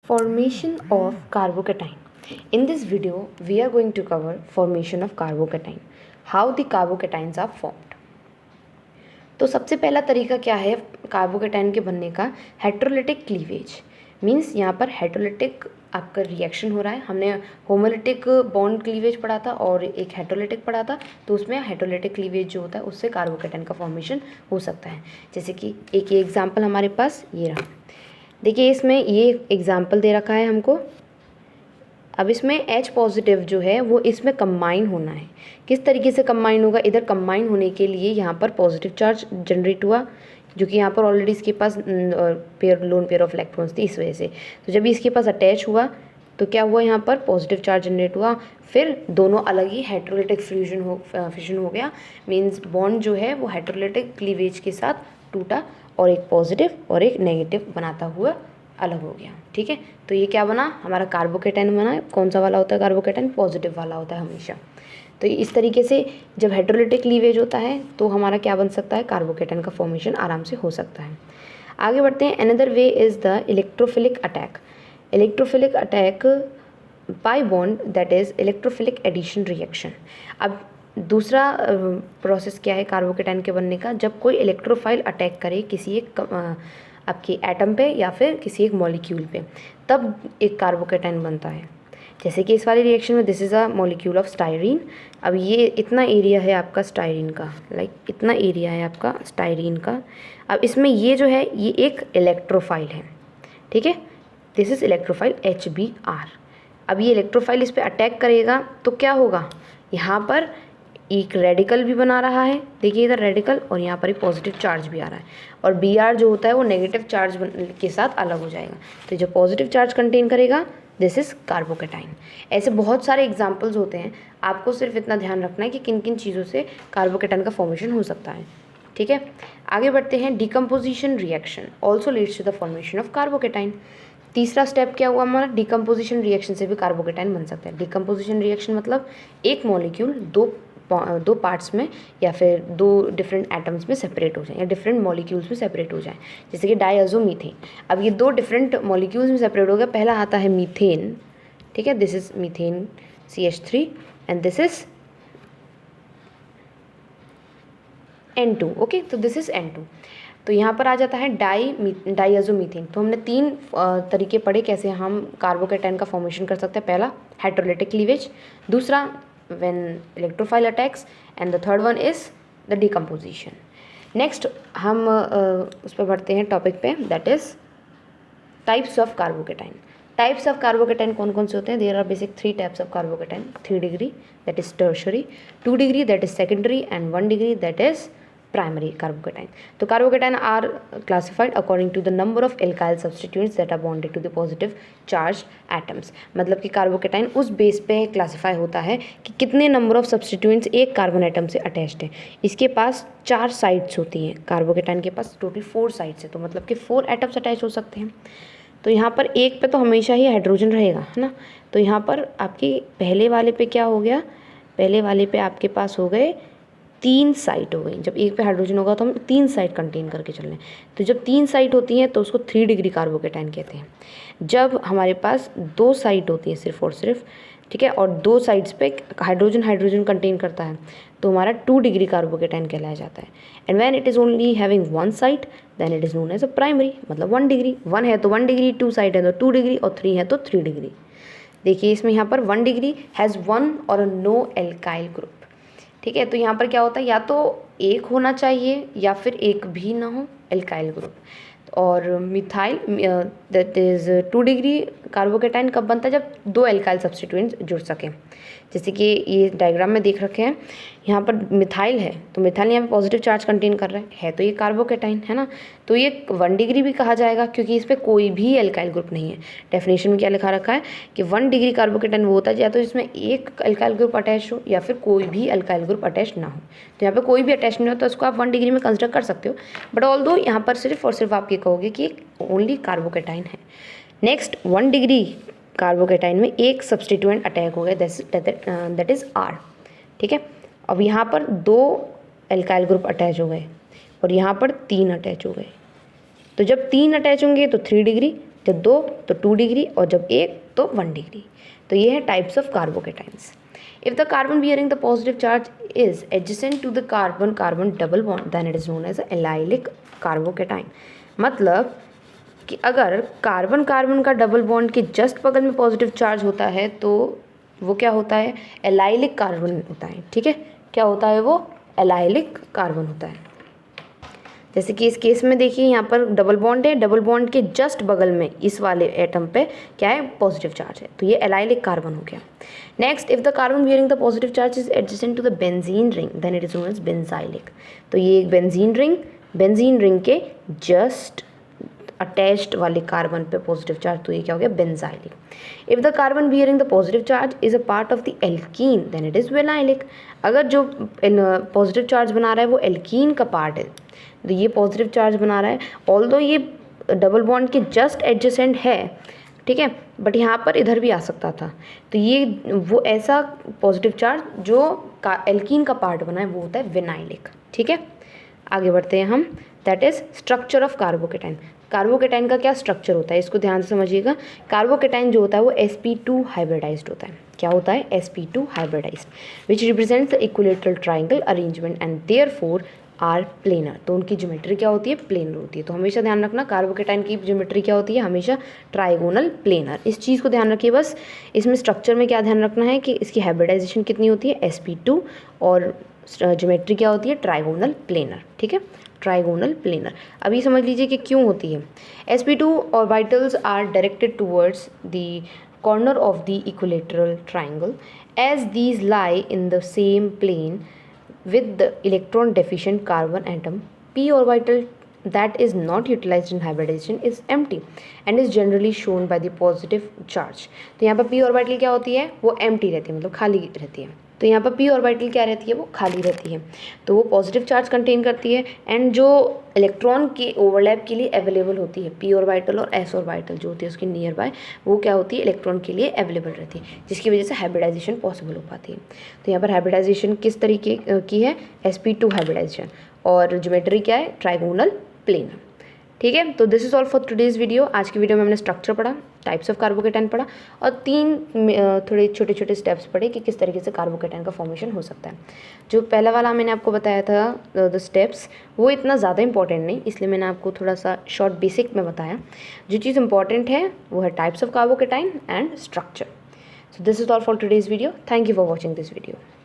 Formation of carbocation. In this video, we are going to cover formation of carbocation. How the carbocations are formed. तो सबसे पहला तरीका क्या है carbocation के बनने का? Heterolytic cleavage. मीन्स यहाँ पर हेटेरोलिटिक आपका रिएक्शन हो रहा है. हमने होमोलिटिक बॉन्ड क्लीवेज पढ़ा था और एक हेटेरोलिटिक पढ़ा था. तो उसमें हेटेरोलिटिक क्लीवेज जो होता है उससे कार्बोकेटाइन का फॉर्मेशन हो सकता है. जैसे कि एक एग्जाम्पल हमारे पास ये रहा. देखिए इसमें ये एग्जाम्पल दे रखा है हमको. अब इसमें H पॉजिटिव जो है वो इसमें कंबाइन होना है. किस तरीके से कंबाइन होगा? इधर कंबाइन होने के लिए यहाँ पर पॉजिटिव चार्ज जनरेट हुआ, जो कि यहाँ पर ऑलरेडी इसके पास लोन पेयर ऑफ इलेक्ट्रॉन्स थी, इस वजह से. तो जब इसके पास अटैच हुआ तो क्या हुआ? यहाँ पर पॉजिटिव चार्ज जनरेट हुआ. फिर दोनों अलग ही हेटेरोलिटिक फ्यूजन हो गया. मीन्स बॉन्ड जो है वो हेटेरोलिटिक क्लीवेज के साथ टूटा और एक पॉजिटिव और एक नेगेटिव बनाता हुआ अलग हो गया. ठीक है, तो ये क्या बना? हमारा कार्बोकेटाइन बना. कौन सा वाला होता है कार्बोकेटाइन? पॉजिटिव वाला होता है हमेशा. तो इस तरीके से जब हेटेरोलिटिक क्लीवेज होता है तो हमारा क्या बन सकता है? कार्बोकेटाइन का फॉर्मेशन आराम से हो सकता है. आगे बढ़ते हैं. Another way is the electrophilic attack. Electrophilic attack by bond, that is electrophilic addition reaction. अब दूसरा प्रोसेस क्या है कार्बोकेटाइन के बनने का? जब कोई इलेक्ट्रोफाइल अटैक करे किसी एक आपके एटम पे या फिर किसी एक मॉलिक्यूल पे, तब एक कार्बोकेटाइन बनता है. जैसे कि इस वाली रिएक्शन में this is a molecule of styrene. अब ये इतना एरिया है आपका स्टायरीन का, इतना एरिया है आपका स्टायरीन का. अब इसमें ये जो है ये एक इलेक्ट्रोफाइल है. ठीक है, दिस इज़ इलेक्ट्रोफाइल HBr. अब ये इलेक्ट्रोफाइल इस पर अटैक करेगा तो क्या होगा? यहाँ पर एक रेडिकल भी बना रहा है. देखिए इधर रेडिकल और यहाँ पर एक पॉजिटिव चार्ज भी आ रहा है. और Br जो होता है वो नेगेटिव चार्ज के साथ अलग हो जाएगा. तो जो पॉजिटिव चार्ज कंटेन करेगा दिस इज़ कार्बोकेटाइन. ऐसे बहुत सारे एग्जांपल्स होते हैं. आपको सिर्फ इतना ध्यान रखना है कि किन किन चीज़ों से कार्बोकेटाइन का फॉर्मेशन हो सकता है. ठीक है, आगे बढ़ते हैं. Decomposition reaction also leads to the formation of carbocation. तीसरा स्टेप क्या हुआ हमारा? डिकम्पोजिशन रिएक्शन से भी कार्बोकेटाइन बन सकता है. डिकम्पोजिशन रिएक्शन मतलब एक मॉलिक्यूल दो पार्ट्स में या फिर दो डिफरेंट एटम्स में सेपरेट हो जाए या डिफरेंट मॉलिक्यूल्स में सेपरेट हो जाए. जैसे कि डायज़ोमीथेन. अब ये दो डिफरेंट मॉलिक्यूल्स में सेपरेट हो गया. पहला आता है मीथेन. ठीक है, this is methane CH3 and this is N2. Okay, तो दिस इज N2. तो यहाँ पर आ जाता है डायज़ोमीथेन. तो हमने तीन तरीके पढ़े कैसे हम कार्बोकेटाइन का फॉर्मेशन कर सकते हैं. पहला हेटेरोलिटिक क्लीवेज, दूसरा when electrophile attacks, and the third one is the decomposition. Next हम उस पर बढ़ते हैं टॉपिक पे, that is types of carbocation. Types of carbocation कौन कौन से होते हैं? There are basic 3 types of carbocation. 3 degree that is tertiary, 2 degree that is secondary and 1 degree that is primary carbocation. तो carbocation are classified according to the number of alkyl substituents that are bonded to the positive charge atoms. मतलब कि carbocation उस base पे classify होता है कि कितने number of substituents एक कार्बन एटम से अटैच्ड है. इसके पास 4 साइड्स होती हैं. कार्बोकेटाइन के पास टोटल 4 साइड्स है, तो मतलब कि 4 एटम्स अटैच हो सकते हैं. तो यहाँ पर एक पे तो हमेशा ही हाइड्रोजन रहेगा, है ना. तो यहाँ पर आपके पहले वाले पे क्या हो गया? पहले वाले पे आपके पास हो गए 3 साइट हो गई. जब एक पे हाइड्रोजन होगा तो हम 3 साइट कंटेन करके चल रहे हैं. तो जब 3 साइट होती हैं तो उसको 3 डिग्री कार्बोकेटाइन कहते हैं. जब हमारे पास 2 साइट होती है सिर्फ और सिर्फ, ठीक है, और 2 साइड्स पे हाइड्रोजन कंटेन करता है, तो हमारा 2 डिग्री कार्बोकेटाइन कहलाया जाता है. And when it is only having 1 site then it is known as a primary. मतलब 1 डिग्री. 1 है तो 1 डिग्री, 2 साइट है तो 2 डिग्री और 3 है तो 3 डिग्री. देखिए इसमें यहाँ पर 1 डिग्री हैज़ 1 और नो एल्काइल ग्रुप. ठीक है, तो यहाँ पर क्या होता है? या तो एक होना चाहिए या फिर एक भी ना हो एल्काइल ग्रुप. और methyl that is 2 degree carbocation कब बनता है? जब 2 एल्काइल सब्स्टिट्यूएंट्स जुड़ सकें. जैसे कि ये डायग्राम में देख रखे हैं, यहाँ पर मिथाइल है तो मिथाइल यहाँ पे पॉजिटिव चार्ज कंटेन कर रहा है तो ये कार्बोकेटाइन है ना. तो ये 1 डिग्री भी कहा जाएगा क्योंकि इस पर कोई भी एल्काइल ग्रुप नहीं है. डेफिनेशन में क्या लिखा रखा है कि 1 डिग्री कार्बोकेटाइन वो होता है या तो इसमें एक एल्काइल ग्रुप अटैच हो या फिर कोई भी एल्काइल ग्रुप अटैच ना हो. तो यहाँ पे कोई भी अटैच नहीं हो तो उसको आप 1 डिग्री में कंसिडर कर सकते हो. बट ऑल्दो यहाँ पर सिर्फ और सिर्फ आप ये कहोगे कि ओनली कार्बोकेटाइन है. नेक्स्ट 1 डिग्री कार्बोकेटाइन में एक सब्स्टिट्यूएंट अटैक हो गया, दैट इज़ R. ठीक है, अब यहाँ पर 2 एल्काइल ग्रुप अटैच हो गए और यहाँ पर 3 अटैच हो गए. तो जब 3 अटैच होंगे तो 3 डिग्री, जब 2 तो 2 डिग्री और जब 1 तो 1 डिग्री। तो ये है types of carbocations. If the carbon bearing the positive charge is adjacent to the carbon carbon double bond then it is known as allylic carbocation. मतलब कि अगर कार्बन कार्बन का डबल बॉन्ड के जस्ट बगल में पॉजिटिव चार्ज होता है तो वो क्या होता है, एलाइलिक कार्बन होता है। ठीक है, क्या होता है वो, एलाइलिक कार्बन होता है। जैसे कि इस केस में देखिए यहाँ पर डबल बॉन्ड है, डबल बॉन्ड के जस्ट बगल में इस वाले एटम पे क्या है, पॉजिटिव चार्ज है, तो ये एलाइलिक कार्बन हो गया। Next, if the carbon bearing the positive charge is adjacent to the benzene ring then it is known as benzylic. तो ये एक बेंजीन रिंग के जस्ट अटैच्ड वाले कार्बन पे पॉजिटिव चार्ज, तो ये क्या हो गया, benzylic. If the carbon bearing the positive charge is a part of the alkene then it is vinylic. अगर जो पॉजिटिव चार्ज बना रहा है वो एल्कीन का पार्ट है, तो ये पॉजिटिव चार्ज बना रहा है, ऑल्दो ये डबल बॉन्ड के जस्ट एडजेसेंट है, ठीक है, बट यहाँ पर इधर भी आ सकता था, तो ये वो ऐसा पॉजिटिव चार्ज जो एल्कीन का पार्ट बना है वो होता है विनाइलिक। ठीक है, आगे बढ़ते हैं हम, that is structure of carbocation. Carbocation का क्या स्ट्रक्चर होता है, इसको ध्यान से समझिएगा। कार्बोकेटाइन जो होता है वो sp2 हाइब्रिडाइज्ड होता है। क्या होता है, sp2 hybridized, which represents the equilateral triangle arrangement and therefore are planar. तो उनकी ज्योमेट्री क्या होती है, प्लेनर होती है। तो हमेशा ध्यान रखना कार्बोकेटाइन की ज्योमेट्री क्या होती है, हमेशा ट्राइगोनल प्लेनर। इस चीज़ को ध्यान रखिए बस। इसमें स्ट्रक्चर में क्या ध्यान रखना है कि इसकी हाइब्रिडाइजेशन कितनी होती है, sp2, और ज्योमेट्री क्या होती है, ट्राइगोनल प्लेनर। ठीक है, ट्राइगोनल प्लेनर। अभी समझ लीजिए कि क्यों होती है। sp2 orbitals are directed towards the corner of the equilateral triangle as these lie in the same plane with the electron deficient carbon atom. p orbital that is not utilized in hybridization is empty and is generally shown by the positive charge. तो यहाँ पर p orbital क्या होती है, वो empty रहती है, मतलब खाली रहती है। तो यहाँ पर p orbital क्या रहती है, वो खाली रहती है, तो वो पॉजिटिव चार्ज कंटेन करती है एंड जो इलेक्ट्रॉन के ओवरलैप के लिए अवेलेबल होती है, p ऑर्बिटल और s ऑर्बिटल जो होती है उसके नियर बाय, वो क्या होती है, इलेक्ट्रॉन के लिए अवेलेबल रहती है, जिसकी वजह से हाइब्रिडाइजेशन पॉसिबल हो पाती है। तो यहाँ पर हाइब्रिडाइजेशन किस तरीके की है, sp2 हाइब्रिडाइजेशन, और ज्योमेट्री क्या है, ट्राइगोनल प्लेनर। ठीक है, तो this is all for today's video. आज की वीडियो में हमने स्ट्रक्चर पढ़ा, टाइप्स ऑफ कार्बोकेटाइन पढ़ा, और 3 थोड़े छोटे छोटे स्टेप्स पढ़े कि किस तरीके से कार्बोकेटाइन का फॉर्मेशन हो सकता है। जो पहला वाला मैंने आपको बताया था द स्टेप्स, वो इतना ज़्यादा इंपॉर्टेंट नहीं, इसलिए मैंने आपको थोड़ा सा शॉर्ट बेसिक में बताया। जो चीज़ इंपॉर्टेंट है वो है types of carbocation and structure. So this is all for today's video. Thank you for watching this video.